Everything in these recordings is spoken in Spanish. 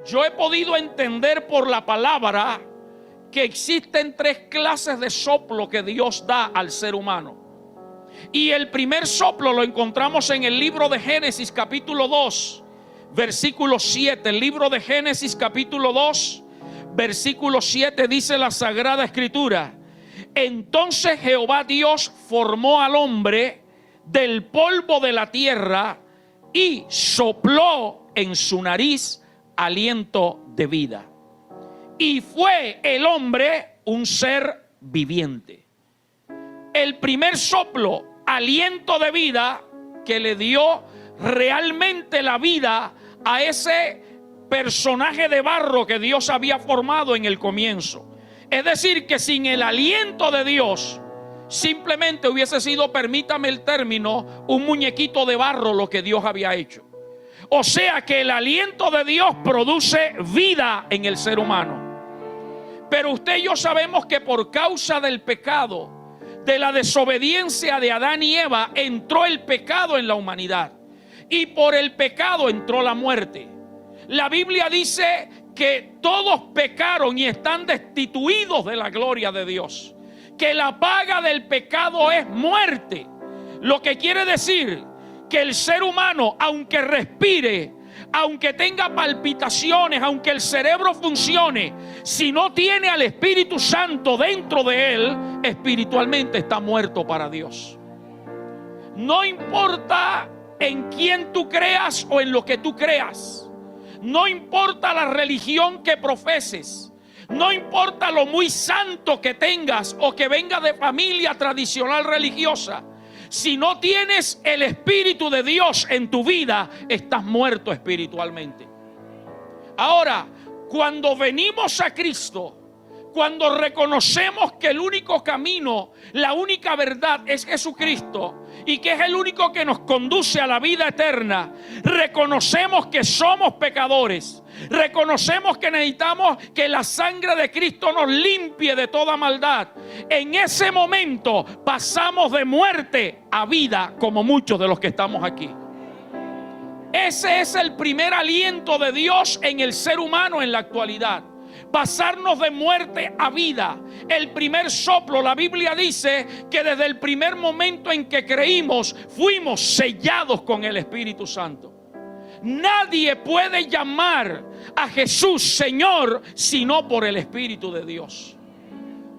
Yo he podido entender por la palabra que existen 3 clases de soplo que Dios da al ser humano. Y el primer soplo lo encontramos en el libro de Génesis capítulo 2, versículo 7. El libro de Génesis capítulo 2, versículo 7 dice la Sagrada Escritura: entonces Jehová Dios formó al hombre del polvo de la tierra y sopló en su nariz aliento de vida. Y fue el hombre un ser viviente. El primer soplo, aliento de vida, que le dio realmente la vida a ese personaje de barro que Dios había formado en el comienzo. Es decir, que sin el aliento de Dios, simplemente hubiese sido, permítame el término, un muñequito de barro lo que Dios había hecho. O sea que el aliento de Dios produce vida en el ser humano. Pero usted y yo sabemos que por causa del pecado, de la desobediencia de Adán y Eva, entró el pecado en la humanidad. Y por el pecado entró la muerte. La Biblia dice que todos pecaron y están destituidos de la gloria de Dios. Que la paga del pecado es muerte. Lo que quiere decir que el ser humano, aunque respire, aunque tenga palpitaciones, aunque el cerebro funcione, si no tiene al Espíritu Santo dentro de él, espiritualmente está muerto para Dios. No importa en quién tú creas o en lo que tú creas. No importa la religión que profeses. No importa lo muy santo que tengas o que venga de familia tradicional religiosa. Si no tienes el Espíritu de Dios en tu vida, estás muerto espiritualmente. Ahora, cuando venimos a Cristo, cuando reconocemos que el único camino, la única verdad es Jesucristo y que es el único que nos conduce a la vida eterna, reconocemos que somos pecadores, reconocemos que necesitamos que la sangre de Cristo nos limpie de toda maldad. En ese momento pasamos de muerte a vida, como muchos de los que estamos aquí. Ese es el primer aliento de Dios en el ser humano en la actualidad. Pasarnos de muerte a vida. El primer soplo, la Biblia dice que desde el primer momento en que creímos, fuimos sellados con el Espíritu Santo. Nadie puede llamar a Jesús Señor sino por el Espíritu de Dios.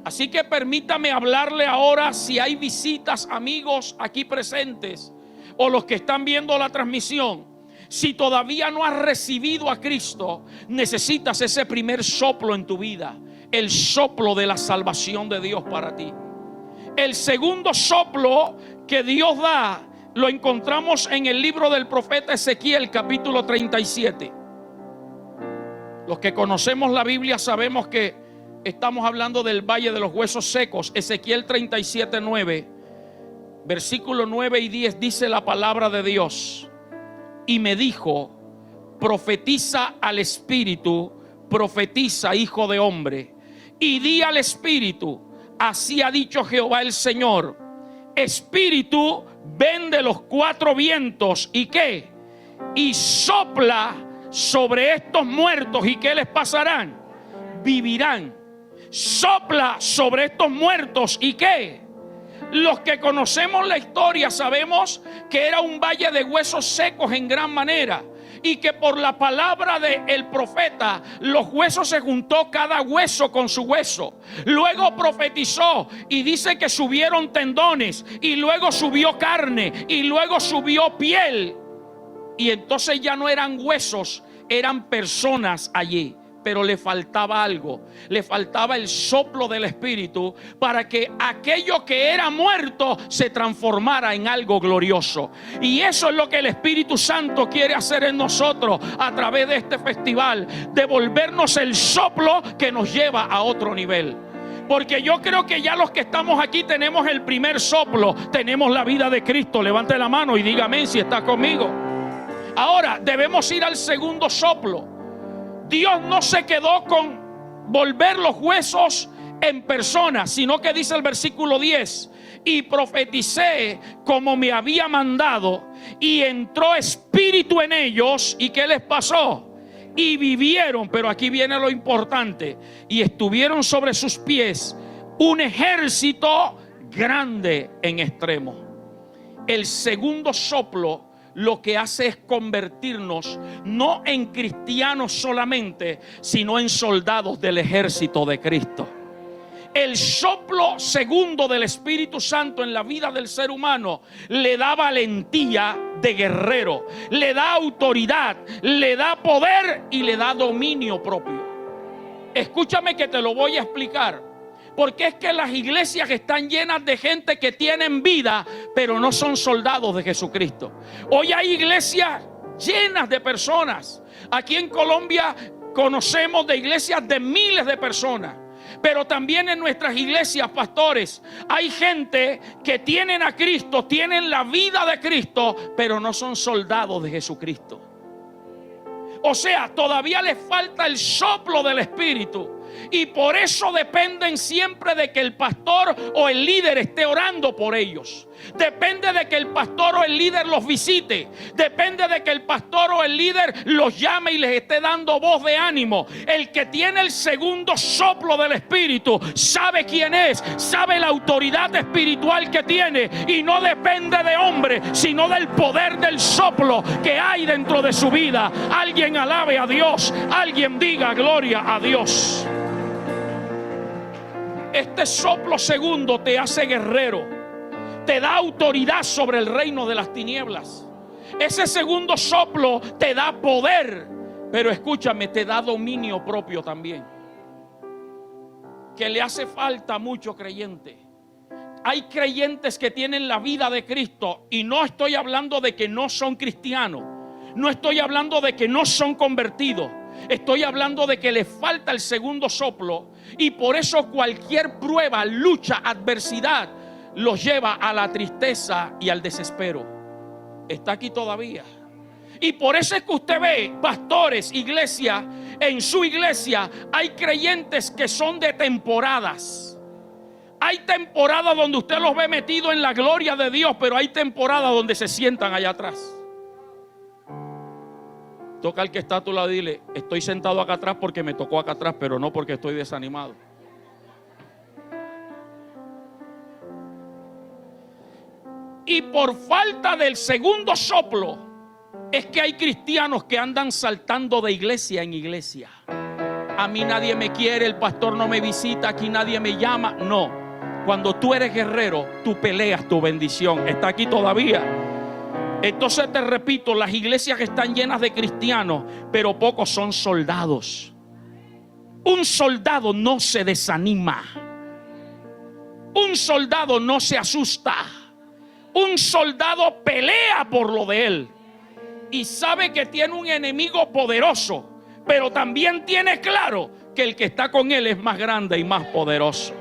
Así que permítame hablarle ahora, si hay visitas, amigos aquí presentes o los que están viendo la transmisión. Si todavía no has recibido a Cristo, necesitas ese primer soplo en tu vida, el soplo de la salvación de Dios para ti. El segundo soplo que Dios da lo encontramos en el libro del profeta Ezequiel, capítulo 37. Los que conocemos la Biblia sabemos que estamos hablando del valle de los huesos secos. Ezequiel 37, 9, versículo 9 y 10 dice la palabra de Dios. Y me dijo: profetiza al Espíritu, profetiza, hijo de hombre, y di al Espíritu: así ha dicho Jehová el Señor, Espíritu, ven de los 4 vientos. ¿Y qué? Y sopla sobre estos muertos. ¿Y qué les pasarán? Vivirán. Sopla sobre estos muertos. ¿Y qué? Los que conocemos la historia sabemos que era un valle de huesos secos en gran manera, y que por la palabra del profeta los huesos se juntó cada hueso con su hueso. Luego profetizó y dice que subieron tendones, y luego subió carne, y luego subió piel, y entonces ya no eran huesos, eran personas allí. Pero le faltaba algo, le faltaba el soplo del Espíritu para que aquello que era muerto se transformara en algo glorioso. Y eso es lo que el Espíritu Santo quiere hacer en nosotros a través de este festival, devolvernos el soplo que nos lleva a otro nivel. Porque yo creo que ya los que estamos aquí tenemos el primer soplo, tenemos la vida de Cristo. Levante la mano y dígame si está conmigo. Ahora debemos ir al segundo soplo. Dios no se quedó con volver los huesos en persona, sino que dice el versículo 10: y profeticé como me había mandado, y entró espíritu en ellos. ¿Y qué les pasó? y vivieron, pero aquí viene lo importante, y estuvieron sobre sus pies un ejército grande en extremo. El segundo soplo lo que hace es convertirnos no en cristianos solamente, sino en soldados del ejército de Cristo. El soplo segundo del Espíritu Santo en la vida del ser humano le da valentía de guerrero, le da autoridad, le da poder y le da dominio propio. Escúchame que te lo voy a explicar. Porque es que las iglesias están llenas de gente que tienen vida, pero no son soldados de Jesucristo. Hoy hay iglesias llenas de personas. Aquí en Colombia conocemos de iglesias de miles de personas. Pero también en nuestras iglesias, pastores, hay gente que tienen a Cristo, tienen la vida de Cristo, pero no son soldados de Jesucristo. O sea, todavía les falta el soplo del Espíritu. Y por eso dependen siempre de que el pastor o el líder esté orando por ellos. Depende de que el pastor o el líder los visite. Depende de que el pastor o el líder los llame y les esté dando voz de ánimo. El que tiene el segundo soplo del Espíritu sabe quién es, sabe la autoridad espiritual que tiene, y no depende de hombre, sino del poder del soplo que hay dentro de su vida. Alguien alabe a Dios, alguien diga gloria a Dios. Este soplo segundo te hace guerrero, te da autoridad sobre el reino de las tinieblas. Ese segundo soplo te da poder, pero escúchame, te da dominio propio también, que le hace falta a mucho creyente. Hay creyentes que tienen la vida de Cristo, y no estoy hablando de que no son cristianos, no estoy hablando de que no son convertidos. Estoy hablando de que le falta el segundo soplo, y por eso cualquier prueba, lucha, adversidad los lleva a la tristeza y al desespero. Está aquí todavía. Y por eso es que usted ve pastores, iglesia, en su iglesia hay creyentes que son de temporadas. Hay temporadas donde usted los ve metidos en la gloria de Dios, pero hay temporadas donde se sientan allá atrás. Toca al que está a tu lado y dile: estoy sentado acá atrás porque me tocó acá atrás, pero no porque estoy desanimado. Y por falta del segundo soplo es que hay cristianos que andan saltando de iglesia en iglesia. A mí nadie me quiere, el pastor no me visita, aquí nadie me llama. No, cuando tú eres guerrero, tú peleas tu bendición. Está aquí todavía. Entonces te repito, las iglesias están llenas de cristianos, pero pocos son soldados. Un soldado no se desanima. Un soldado no se asusta. Un soldado pelea por lo de él y sabe que tiene un enemigo poderoso, pero también tiene claro que el que está con él es más grande y más poderoso.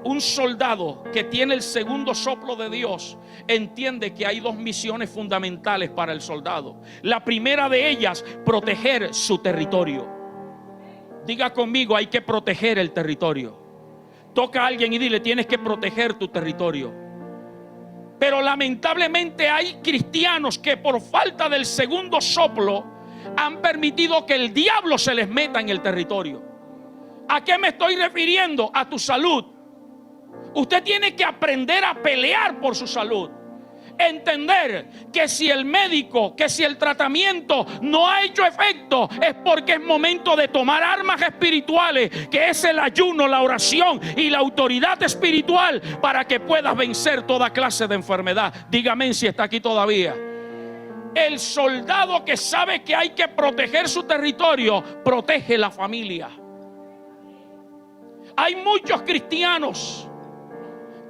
Un soldado que tiene el segundo soplo de Dios entiende que hay dos misiones fundamentales para el soldado. La primera de ellas, proteger su territorio. Diga conmigo: hay que proteger el territorio. Toca a alguien y dile: tienes que proteger tu territorio. Pero lamentablemente hay cristianos que por falta del segundo soplo han permitido que el diablo se les meta en el territorio. ¿A qué me estoy refiriendo? A tu salud. Usted tiene que aprender a pelear por su salud. Entender que si el médico, que si el tratamiento no ha hecho efecto, es porque es momento de tomar armas espirituales, que es el ayuno, la oración y la autoridad espiritual, para que puedas vencer toda clase de enfermedad. Dígame si está aquí todavía. El soldado que sabe que hay que proteger su territorio, protege la familia. Hay muchos cristianos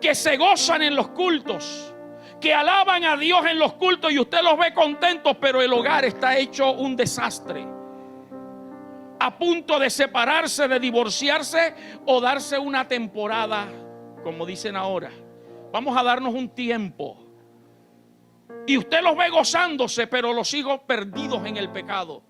que se gozan en los cultos, que alaban a Dios en los cultos, y usted los ve contentos, pero el hogar está hecho un desastre, a punto de separarse, de divorciarse o darse una temporada, como dicen ahora. Vamos a darnos un tiempo. Y usted los ve gozándose, pero los hijos perdidos en el pecado.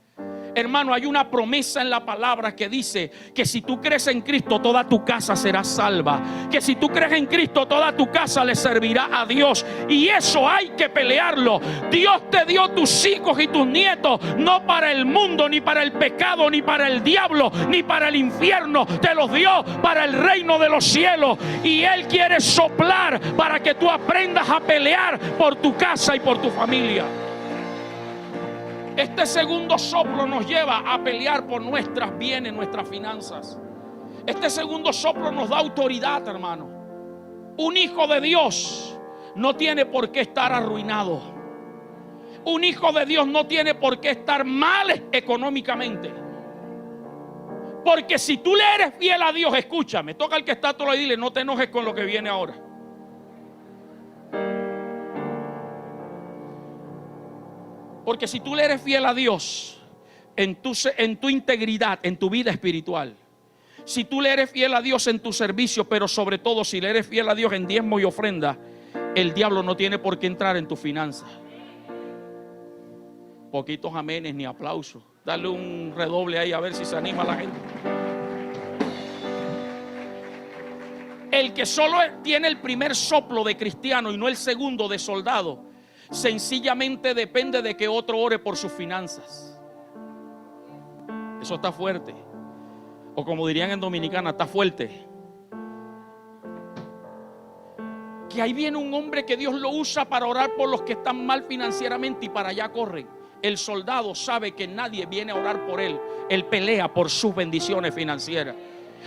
Hermano, hay una promesa en la palabra que dice que si tú crees en Cristo, toda tu casa será salva. Que si tú crees en Cristo, toda tu casa le servirá a Dios. Y eso hay que pelearlo. Dios te dio tus hijos y tus nietos, no para el mundo, ni para el pecado, ni para el diablo, ni para el infierno. Te los dio para el reino de los cielos. Y Él quiere soplar para que tú aprendas a pelear por tu casa y por tu familia. Este segundo soplo nos lleva a pelear por nuestras bienes, nuestras finanzas. Este segundo soplo nos da autoridad, hermano. Un hijo de Dios no tiene por qué estar arruinado. Un hijo de Dios no tiene por qué estar mal económicamente. Porque si tú le eres fiel a Dios, escúchame, toca al que está a tu lado y dile: no te enojes con lo que viene ahora. Porque si tú le eres fiel a Dios en tu integridad, en tu vida espiritual, si tú le eres fiel a Dios en tu servicio, pero sobre todo si le eres fiel a Dios en diezmo y ofrenda, el diablo no tiene por qué entrar en tus finanzas. Poquitos amenes ni aplausos. Dale un redoble ahí a ver si se anima la gente. El que solo tiene el primer soplo de cristiano y no el segundo de soldado, sencillamente depende de que otro ore por sus finanzas. Eso está fuerte. O como dirían en Dominicana, está fuerte. Que ahí viene un hombre que Dios lo usa para orar por los que están mal financieramente y para allá corren. El soldado sabe que nadie viene a orar por él. Él pelea por sus bendiciones financieras.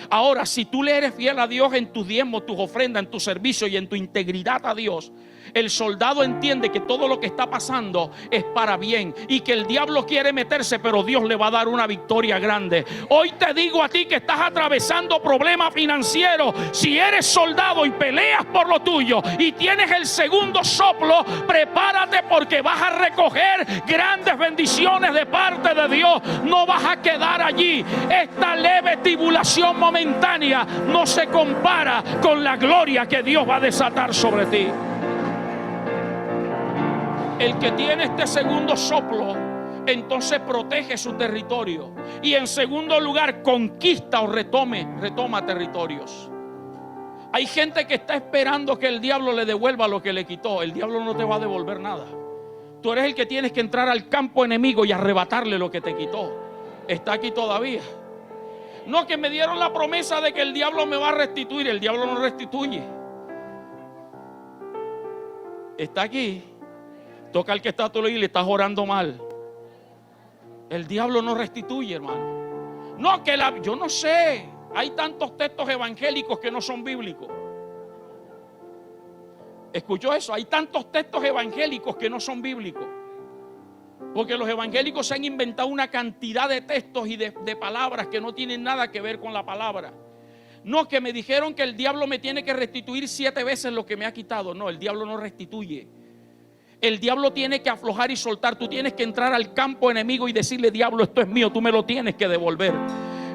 Ahora, si tú le eres fiel a Dios en tus diezmos, tus ofrendas, en tu servicio y en tu integridad a Dios, el soldado entiende que todo lo que está pasando es para bien y que el diablo quiere meterse, pero Dios le va a dar una victoria grande. Hoy te digo a ti que estás atravesando problemas financieros, si eres soldado y peleas por lo tuyo y tienes el segundo soplo, prepárate porque vas a recoger grandes bendiciones de parte de Dios. No vas a quedar allí. Esta leve tribulación momentánea no se compara con la gloria que Dios va a desatar sobre ti. El que tiene este segundo soplo, entonces protege su territorio. Y en segundo lugar, conquista o retoma territorios. Hay gente que está esperando que el diablo le devuelva lo que le quitó. El diablo no te va a devolver nada. Tú eres el que tienes que entrar al campo enemigo y arrebatarle lo que te quitó. Está aquí todavía. No, que me dieron la promesa de que el diablo me va a restituir. El diablo no restituye. Está aquí. Toca al que está a tu lado y le estás orando mal. El diablo no restituye, hermano. No, que yo no sé. Hay tantos textos evangélicos que no son bíblicos. ¿Escuchó eso? Hay tantos textos evangélicos que no son bíblicos. Porque los evangélicos se han inventado una cantidad de textos y de palabras que no tienen nada que ver con la palabra. No, que me dijeron que el diablo me tiene que restituir 7 veces lo que me ha quitado. No, el diablo no restituye. El diablo tiene que aflojar y soltar. Tú tienes que entrar al campo enemigo y decirle: diablo, esto es mío, tú me lo tienes que devolver.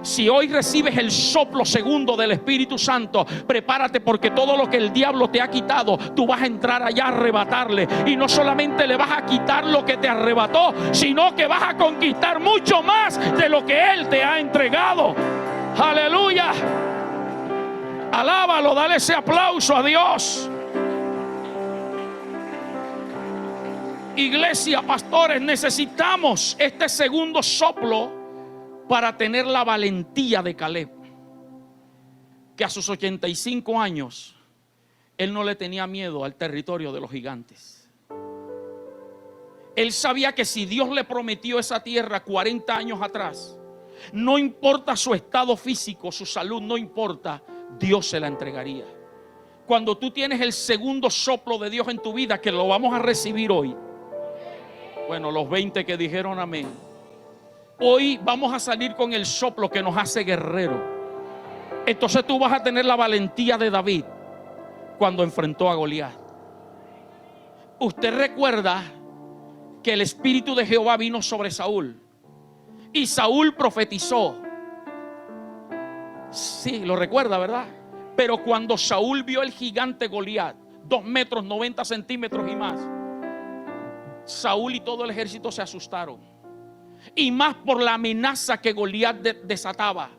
Si hoy recibes el soplo segundo del Espíritu Santo, prepárate, porque todo lo que el diablo te ha quitado, tú vas a entrar allá a arrebatarle. Y no solamente le vas a quitar lo que te arrebató, sino que vas a conquistar mucho más de lo que Él te ha entregado. Aleluya. Alábalo, dale ese aplauso a Dios. Iglesia, pastores, necesitamos este segundo soplo para tener la valentía de Caleb, que a sus 85 años él no le tenía miedo al territorio de los gigantes. Él sabía que si Dios le prometió esa tierra 40 años atrás, no importa su estado físico, su salud, no importa, Dios se la entregaría. Cuando tú tienes el segundo soplo de Dios en tu vida, que lo vamos a recibir hoy, bueno, los 20 que dijeron amén, hoy vamos a salir con el soplo que nos hace guerrero. Entonces tú vas a tener la valentía de David cuando enfrentó a Goliat. Usted recuerda que el Espíritu de Jehová vino sobre Saúl y Saúl profetizó. Sí, lo recuerda, ¿verdad? Pero cuando Saúl vio el gigante Goliat, 2 metros 90 centímetros y más, Saúl y todo el ejército se asustaron. y más por la amenaza que Goliat desataba.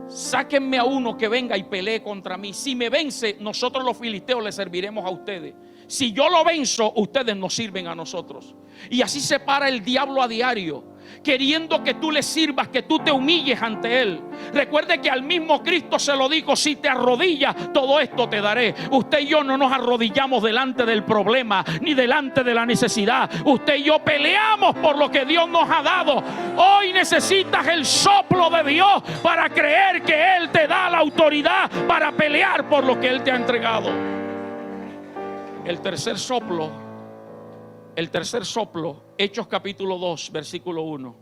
Sáquenme a uno que venga y pelee contra mí. Si me vence, nosotros los filisteos le serviremos a ustedes. Si yo lo venzo, ustedes nos sirven a nosotros. Y así se para el diablo a diario, queriendo que tú le sirvas, que tú te humilles ante él. Recuerde que al mismo Cristo se lo dijo: si te arrodillas, todo esto te daré. Usted y yo no nos arrodillamos delante del problema ni delante de la necesidad. Usted y yo peleamos por lo que Dios nos ha dado. Hoy necesitas el soplo de Dios para creer que Él te da la autoridad para pelear por lo que Él te ha entregado. El tercer soplo, Hechos capítulo 2, versículo 1.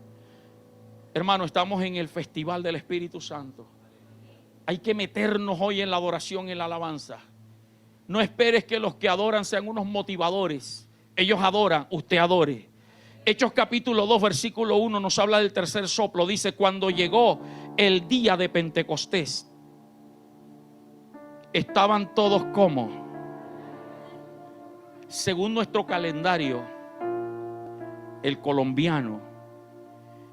Hermano, estamos en el festival del Espíritu Santo. Hay que meternos hoy en la adoración, en la alabanza. No esperes que los que adoran sean unos motivadores. Ellos adoran, usted adore. Hechos capítulo 2, versículo 1 nos habla del tercer soplo. Dice: cuando llegó el día de Pentecostés, estaban todos como, según nuestro calendario, el colombiano,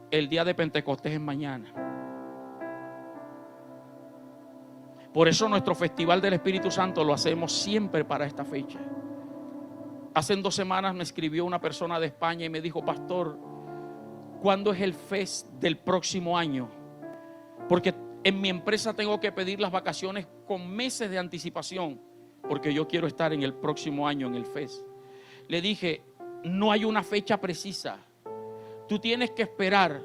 el día de Pentecostés es mañana. Por eso nuestro festival del Espíritu Santo lo hacemos siempre para esta fecha. Hace 2 semanas me escribió una persona de España y me dijo: pastor, ¿cuándo es el fest del próximo año? Porque en mi empresa tengo que pedir las vacaciones con meses de anticipación, porque yo quiero estar en el próximo año en el fest. Le dije: no hay una fecha precisa. Tú tienes que esperar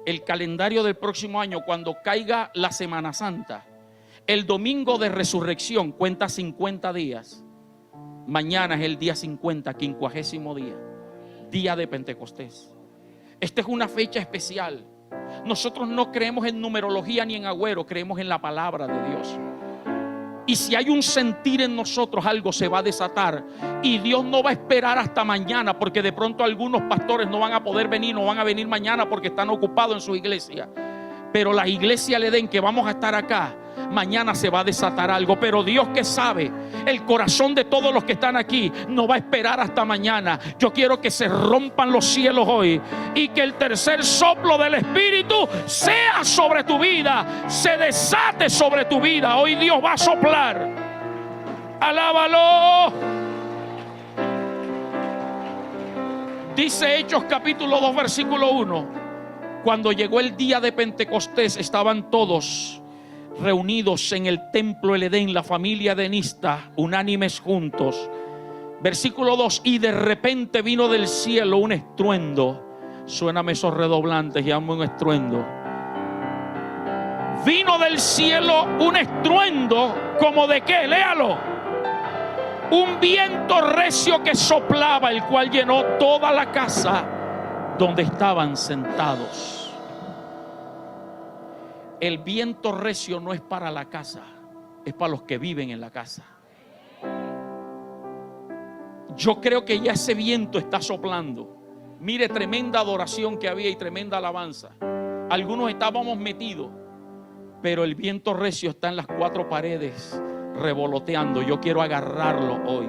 el calendario del próximo año cuando caiga la Semana Santa. El domingo de resurrección cuenta 50 días. Mañana es el día 50, 50º día, día de Pentecostés. Esta es una fecha especial. Nosotros no creemos en numerología ni en agüero, creemos en la palabra de Dios. Y si hay un sentir en nosotros, algo se va a desatar. Y Dios no va a esperar hasta mañana, porque de pronto algunos pastores no van a poder venir, no van a venir mañana porque están ocupados en su iglesia. Pero la iglesia le den que vamos a estar acá, mañana se va a desatar algo. Pero Dios, que sabe el corazón de todos los que están aquí, no va a esperar hasta mañana. Yo quiero que se rompan los cielos hoy y que el tercer soplo del Espíritu sea sobre tu vida, se desate sobre tu vida. Hoy Dios va a soplar. Alábalo. Dice Hechos capítulo 2, versículo 1. Cuando llegó el día de Pentecostés, estaban todos reunidos en el templo El Edén, la familia edenista, unánimes juntos. Versículo 2: y de repente vino del cielo un estruendo. Suéname esos redoblantes, llamo un estruendo. Vino del cielo un estruendo, ¿como de qué? Léalo. Un viento recio que soplaba, el cual llenó toda la casa donde estaban sentados. El viento recio no es para la casa, es para los que viven en la casa. Yo creo que ya ese viento está soplando. Mire, tremenda adoración que había y tremenda alabanza. Algunos estábamos metidos, pero el viento recio está en las 4 paredes revoloteando. Yo quiero agarrarlo hoy.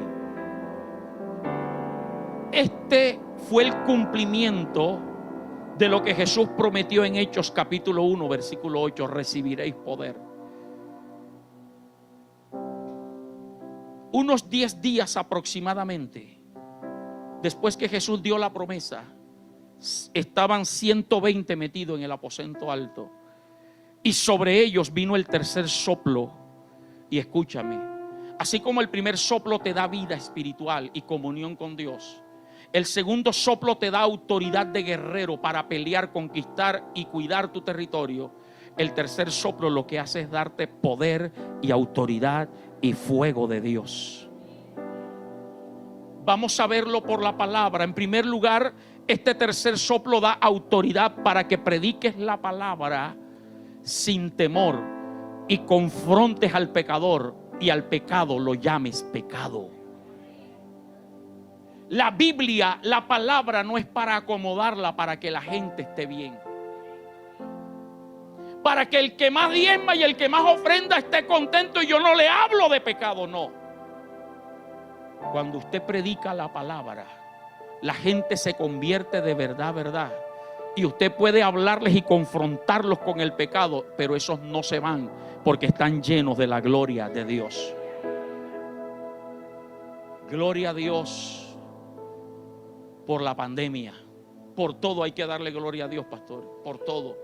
Este fue el cumplimiento de lo que Jesús prometió en Hechos capítulo 1, versículo 8: recibiréis poder. Unos 10 días aproximadamente después que Jesús dio la promesa, estaban 120 metidos en el aposento alto, y sobre ellos vino el tercer soplo. Y escúchame, así como el primer soplo te da vida espiritual y comunión con Dios, el segundo soplo te da autoridad de guerrero para pelear, conquistar y cuidar tu territorio. El tercer soplo lo que hace es darte poder y autoridad y fuego de Dios. Vamos a verlo por la palabra. En primer lugar, este tercer soplo da autoridad para que prediques la palabra sin temor y confrontes al pecador y al pecado lo llames pecado. La Biblia, la palabra, no es para acomodarla para que la gente esté bien, para que el que más diezma y el que más ofrenda esté contento. Y yo no le hablo de pecado, no. Cuando usted predica la palabra, la gente se convierte de verdad, verdad, Y usted puede hablarles y confrontarlos con el pecado, pero esos no se van porque están llenos de la gloria de Dios. Gloria a Dios por la pandemia. Por todo hay que darle gloria a Dios, pastor. Por todo.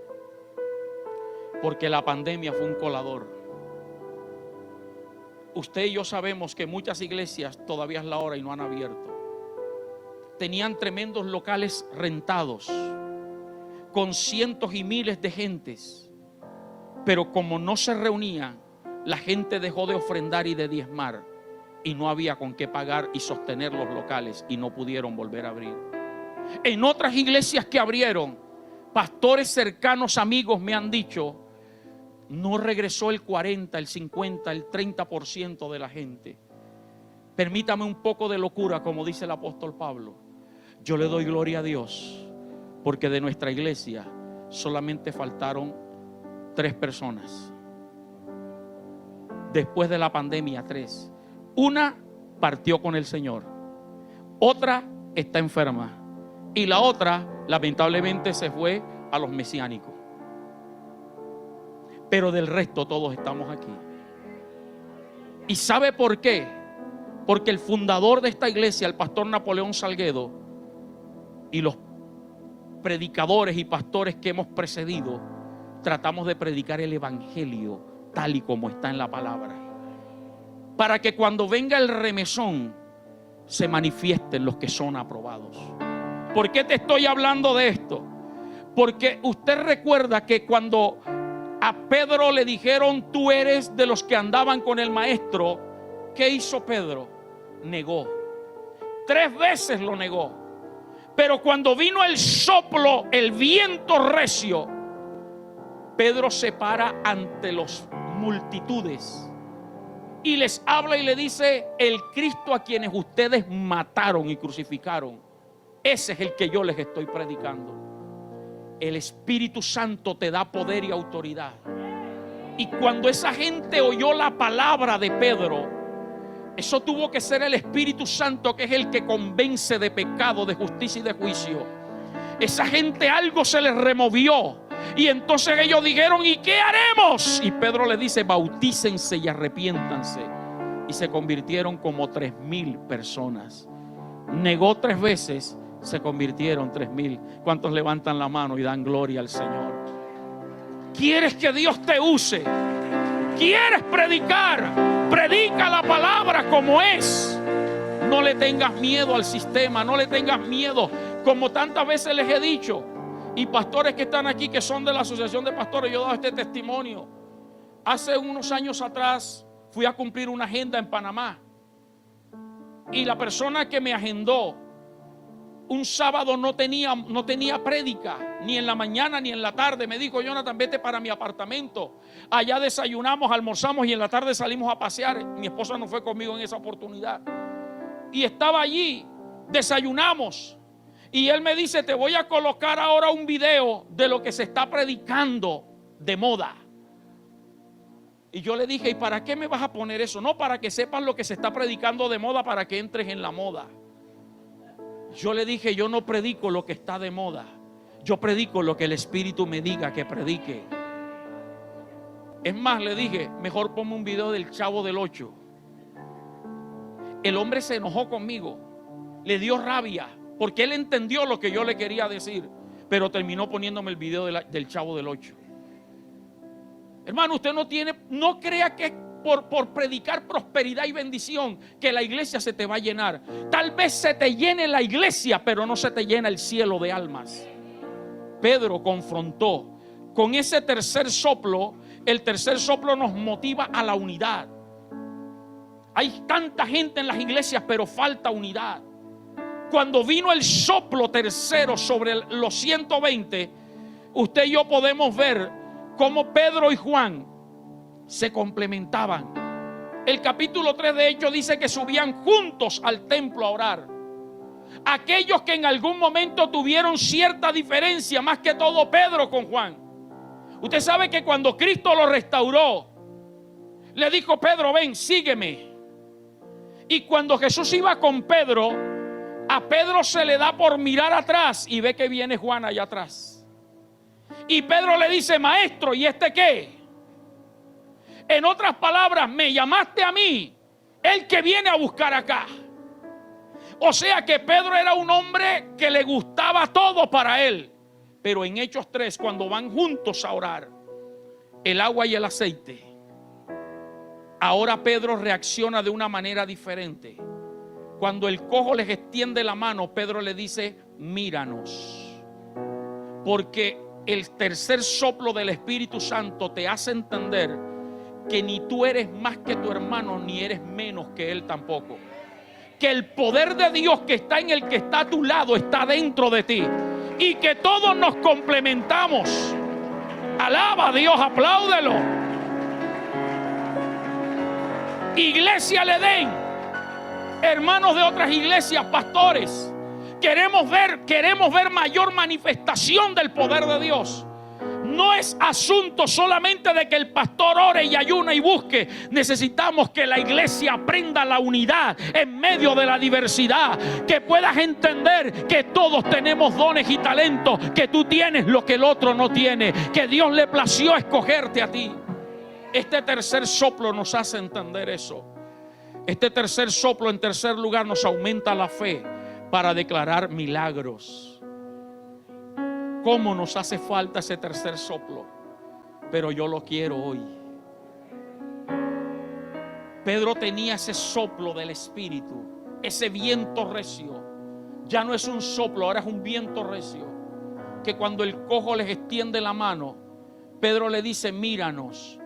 Porque la pandemia fue un colador. Usted y yo sabemos que muchas iglesias todavía es la hora y no han abierto. Tenían tremendos locales rentados con cientos y miles de gentes, pero como no se reunían, la gente dejó de ofrendar y de diezmar y no había con qué pagar y sostener los locales y no pudieron volver a abrir. En otras iglesias que abrieron, pastores cercanos, amigos me han dicho, no regresó el 40, el 50, el 30% de la gente. Permítame un poco de locura, como dice el apóstol Pablo. Yo le doy gloria a Dios porque de nuestra iglesia solamente faltaron 3 personas. Después de la pandemia, 3. Una partió con el Señor, otra está enferma y la otra lamentablemente se fue a los mesiánicos. Pero del resto todos estamos aquí. ¿Y sabe por qué? Porque el fundador de esta iglesia, el pastor Napoleón Salguedo, y los predicadores y pastores que hemos precedido, tratamos de predicar el evangelio tal y como está en la palabra, para que cuando venga el remesón se manifiesten los que son aprobados. ¿Por qué te estoy hablando de esto? Porque usted recuerda que cuando a Pedro le dijeron, tú eres de los que andaban con el maestro, ¿qué hizo Pedro? Negó. 3 veces lo negó. Pero cuando vino el soplo, el viento recio, Pedro se para ante las multitudes y les habla y le dice, el Cristo a quienes ustedes mataron y crucificaron, ese es el que yo les estoy predicando. El Espíritu Santo te da poder y autoridad. Y cuando esa gente oyó la palabra de Pedro, eso tuvo que ser el Espíritu Santo, que es el que convence de pecado, de justicia y de juicio. Esa gente algo se les removió. Y entonces ellos dijeron, ¿y qué haremos? Y Pedro les dice, bautícense y arrepiéntanse. Y se convirtieron como 3,000 personas. Negó 3 veces, se convirtieron 3,000. ¿Cuántos levantan la mano y dan gloria al Señor? ¿Quieres que Dios te use? ¿Quieres predicar? Predica la palabra como es. No le tengas miedo al sistema, no le tengas miedo, como tantas veces les he dicho. Y pastores que están aquí, que son de la asociación de pastores, yo he dado este testimonio. Hace unos años atrás fui a cumplir una agenda en Panamá, y la persona que me agendó un sábado no tenía prédica, ni en la mañana ni en la tarde. Me dijo, Jonathan, vete para mi apartamento. Allá desayunamos, almorzamos y en la tarde salimos a pasear. Mi esposa no fue conmigo en esa oportunidad. Y estaba allí, desayunamos. Y él me dice, te voy a colocar ahora un video de lo que se está predicando de moda. Y yo le dije, ¿y para qué me vas a poner eso? No, para que sepas lo que se está predicando de moda, para que entres en la moda. Yo le dije, yo no predico lo que está de moda. Yo predico lo que el Espíritu me diga que predique. Es más, le dije, mejor ponme un video del Chavo del 8. El hombre se enojó conmigo, le dio rabia, porque él entendió lo que yo le quería decir, pero terminó poniéndome el video del Chavo del 8. Hermano, usted no crea que por predicar prosperidad y bendición que la iglesia se te va a llenar. Tal vez se te llene la iglesia, pero no se te llena el cielo de almas. Pedro confrontó con ese tercer soplo. El tercer soplo nos motiva a la unidad. Hay tanta gente en las iglesias, pero falta unidad. Cuando vino el soplo tercero sobre los 120, usted y yo podemos ver cómo Pedro y Juan se complementaban. El capítulo 3 de Hechos dice que subían juntos al templo a orar. Aquellos que en algún momento tuvieron cierta diferencia, más que todo Pedro con Juan. Usted sabe que cuando Cristo lo restauró, le dijo, Pedro, ven, sígueme. Y cuando Jesús iba con Pedro, a Pedro se le da por mirar atrás y ve que viene Juan allá atrás. Y Pedro le dice: maestro, ¿y este qué? En otras palabras, me llamaste a mí, el que viene a buscar acá. O sea que Pedro era un hombre que le gustaba todo para él. Pero en Hechos 3, cuando van juntos a orar, el agua y el aceite, ahora Pedro reacciona de una manera diferente. Cuando el cojo les extiende la mano, Pedro le dice: míranos. Porque el tercer soplo del Espíritu Santo te hace entender que ni tú eres más que tu hermano, ni eres menos que él tampoco. Que el poder de Dios que está en el que está a tu lado está dentro de ti. Y que todos nos complementamos. Alaba a Dios, apláudelo. Iglesia Edén, hermanos de otras iglesias, pastores, queremos ver mayor manifestación del poder de Dios. No es asunto solamente de que el pastor ore y ayune y busque. Necesitamos que la iglesia aprenda la unidad en medio de la diversidad. Que puedas entender que todos tenemos dones y talentos. Que tú tienes lo que el otro no tiene. Que Dios le plació escogerte a ti. Este tercer soplo nos hace entender eso. Este tercer soplo, en tercer lugar, nos aumenta la fe para declarar milagros. ¿Cómo nos hace falta ese tercer soplo? Pero yo lo quiero hoy. Pedro tenía ese soplo del Espíritu, ese viento recio. Ya no es un soplo, ahora es un viento recio. Que cuando el cojo les extiende la mano, Pedro le dice: míranos,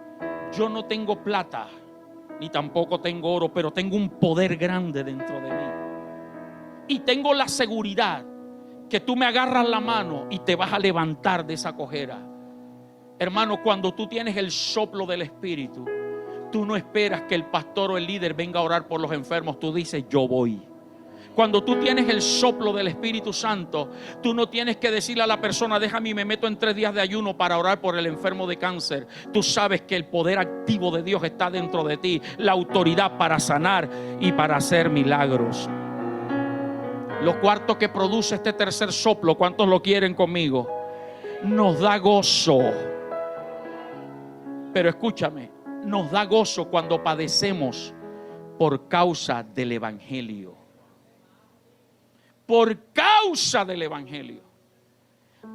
yo no tengo plata, ni tampoco tengo oro, pero tengo un poder grande dentro de mí. Y tengo la seguridad que tú me agarras la mano y te vas a levantar de esa cojera. Hermano, cuando tú tienes el soplo del Espíritu, tú no esperas que el pastor o el líder venga a orar por los enfermos. Tú dices: yo voy. Cuando tú tienes el soplo del Espíritu Santo, tú no tienes que decirle a la persona: déjame y me meto en 3 días de ayuno para orar por el enfermo de cáncer. Tú sabes que el poder activo de Dios está dentro de ti, la autoridad para sanar y para hacer milagros. Lo cuarto que produce este tercer soplo, ¿cuántos lo quieren conmigo? Nos da gozo. Pero escúchame, nos da gozo cuando padecemos por causa del Evangelio. Por causa del Evangelio.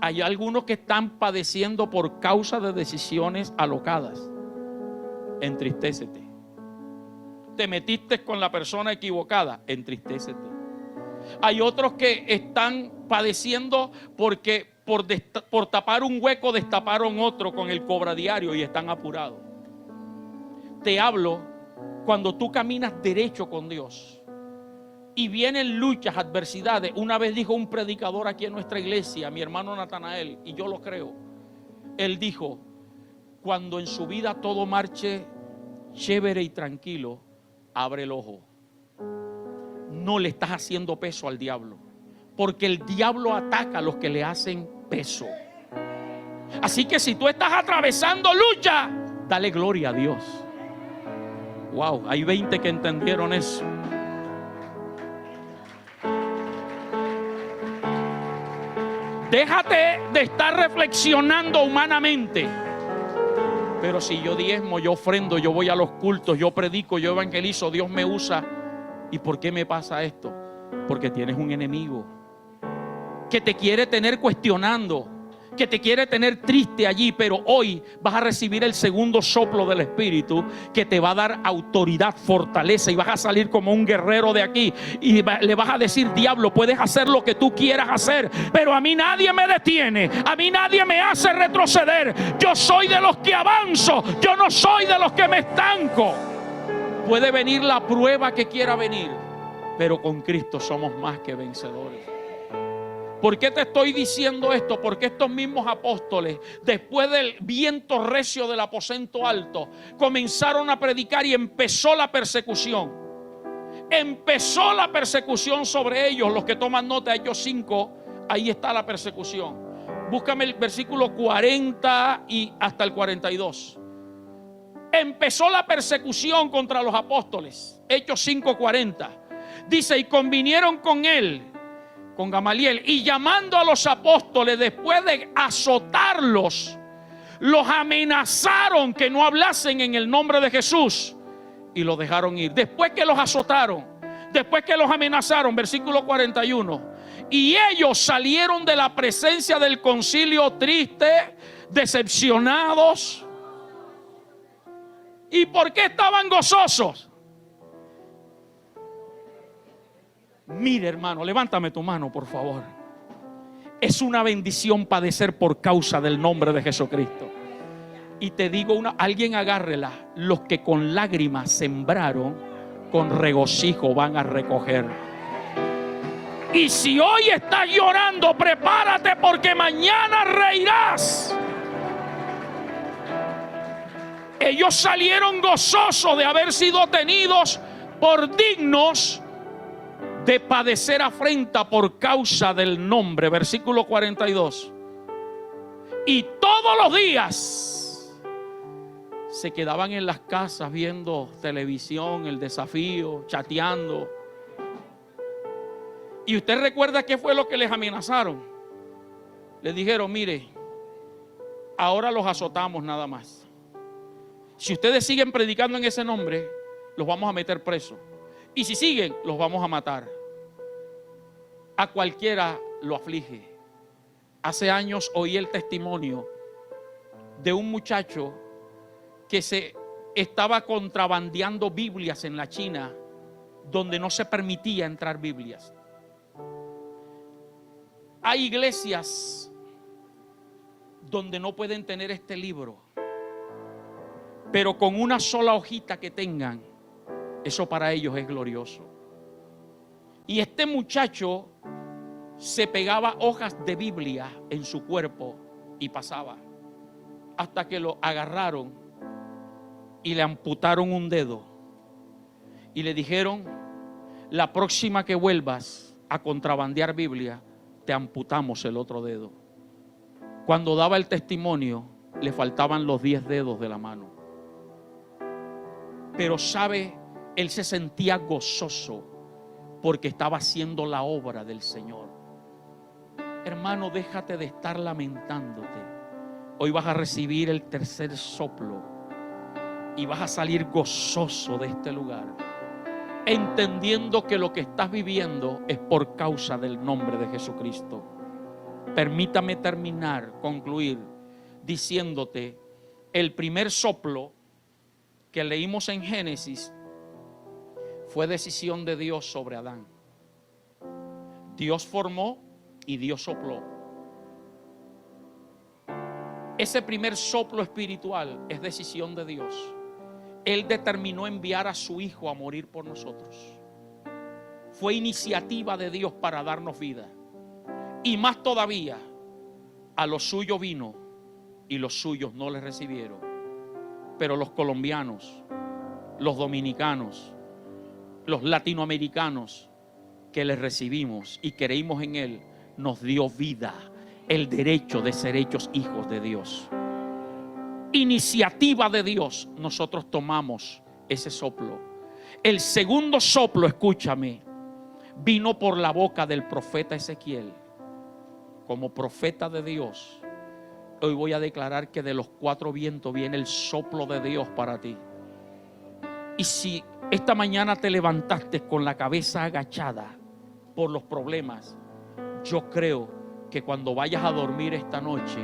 Hay algunos que están padeciendo por causa de decisiones alocadas. Entristécete. Te metiste con la persona equivocada. Entristécete. Hay otros que están padeciendo porque por tapar un hueco destaparon otro con el cobradiario y están apurados. Te hablo cuando tú caminas derecho con Dios y vienen luchas, adversidades. Una vez dijo un predicador aquí en nuestra iglesia, mi hermano Natanael, y yo lo creo. Él dijo: cuando en su vida todo marche chévere y tranquilo, abre el ojo. No le estás haciendo peso al diablo, porque el diablo ataca a los que le hacen peso. Así que si tú estás atravesando lucha, dale gloria a Dios. Wow, hay 20 que entendieron eso. Déjate de estar reflexionando humanamente. Pero si yo diezmo, yo ofrendo, yo voy a los cultos, yo predico, yo evangelizo, Dios me usa. ¿Y por qué me pasa esto? Porque tienes un enemigo que te quiere tener cuestionando, que te quiere tener triste allí. Pero hoy vas a recibir el segundo soplo del Espíritu, que te va a dar autoridad, fortaleza, y vas a salir como un guerrero de aquí. Y le vas a decir: diablo, puedes hacer lo que tú quieras hacer, pero a mí nadie me detiene, a mí nadie me hace retroceder. Yo soy de los que avanzo, yo no soy de los que me estanco. Puede venir la prueba que quiera venir, pero con Cristo somos más que vencedores. ¿Por qué te estoy diciendo esto? Porque estos mismos apóstoles, después del viento recio del aposento alto, comenzaron a predicar y empezó la persecución. Empezó la persecución sobre ellos. Los que toman nota, Hechos 5, ahí está la persecución. Búscame el versículo 40 y hasta el 42. Empezó la persecución contra los apóstoles. Hechos 5:40. Dice: y convinieron con él con Gamaliel, y llamando a los apóstoles, después de azotarlos, los amenazaron que no hablasen en el nombre de Jesús y los dejaron ir. Después que los azotaron, después que los amenazaron, versículo 41, y ellos salieron de la presencia del concilio tristes, decepcionados. ¿Y por qué estaban gozosos? Mire, hermano, levántame tu mano, por favor. Es una bendición padecer por causa del nombre de Jesucristo. Y te digo alguien agárrela: los que con lágrimas sembraron, con regocijo van a recoger. Y si hoy estás llorando, prepárate, porque mañana reirás. Ellos salieron gozosos de haber sido tenidos por dignos de padecer afrenta por causa del nombre. Versículo 42. Y todos los días se quedaban en las casas viendo televisión, El Desafío, chateando. Y usted recuerda qué fue lo que les amenazaron. Les dijeron: mire, ahora los azotamos nada más. Si ustedes siguen predicando en ese nombre, los vamos a meter presos. Y si siguen, los vamos a matar. A cualquiera lo aflige. Hace años oí el testimonio de un muchacho que se estaba contrabandeando Biblias en la China, donde no se permitía entrar Biblias. Hay iglesias donde no pueden tener este libro, pero con una sola hojita que tengan, eso para ellos es glorioso. Y este muchacho se pegaba hojas de Biblia en su cuerpo y pasaba, hasta que lo agarraron y le amputaron un dedo y le dijeron: la próxima que vuelvas a contrabandear Biblia, te amputamos el otro dedo. Cuando daba el testimonio, le faltaban los 10 dedos de la mano. Pero sabe, él se sentía gozoso porque estaba haciendo la obra del Señor. Hermano, déjate de estar lamentándote. Hoy vas a recibir el tercer soplo y vas a salir gozoso de este lugar, entendiendo que lo que estás viviendo es por causa del nombre de Jesucristo. Permítame concluir diciéndote: el primer soplo que leímos en Génesis fue decisión de Dios sobre Adán. Dios formó y Dios sopló. Ese primer soplo espiritual es decisión de Dios. Él determinó enviar a su Hijo a morir por nosotros. Fue iniciativa de Dios para darnos vida. Y más todavía, a los suyos vino y los suyos no le recibieron. Pero los colombianos, los dominicanos, los latinoamericanos que le recibimos y creímos en Él, nos dio vida, el derecho de ser hechos hijos de Dios. Iniciativa de Dios, nosotros tomamos ese soplo. El segundo soplo, escúchame, vino por la boca del profeta Ezequiel. Como profeta de Dios, hoy voy a declarar que de los 4 vientos viene el soplo de Dios para ti. Y si esta mañana te levantaste con la cabeza agachada por los problemas, yo creo que cuando vayas a dormir esta noche,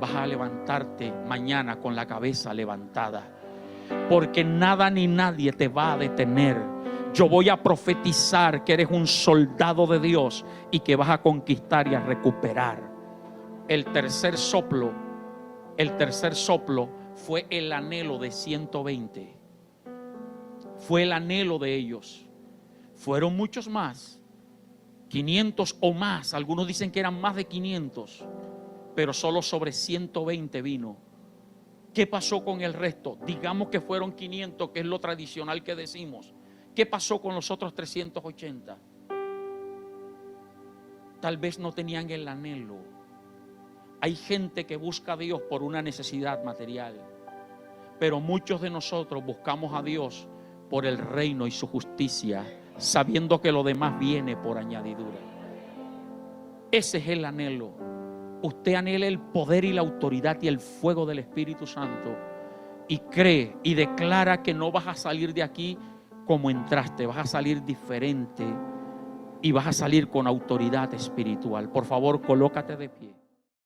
vas a levantarte mañana con la cabeza levantada, porque nada ni nadie te va a detener. Yo voy a profetizar que eres un soldado de Dios y que vas a conquistar y a recuperar. El tercer soplo fue el anhelo de 120. Fue el anhelo de ellos. Fueron muchos más, 500 o más. Algunos dicen que eran más de 500, pero solo sobre 120 vino. ¿Qué pasó con el resto? Digamos que fueron 500, que es lo tradicional que decimos. ¿Qué pasó con los otros 380? Tal vez no tenían el anhelo. Hay gente que busca a Dios por una necesidad material, pero muchos de nosotros buscamos a Dios por el reino y su justicia, sabiendo que lo demás viene por añadidura. Ese es el anhelo. Usted anhela el poder y la autoridad y el fuego del Espíritu Santo, y cree y declara que no vas a salir de aquí como entraste, vas a salir diferente y vas a salir con autoridad espiritual. Por favor, colócate de pie.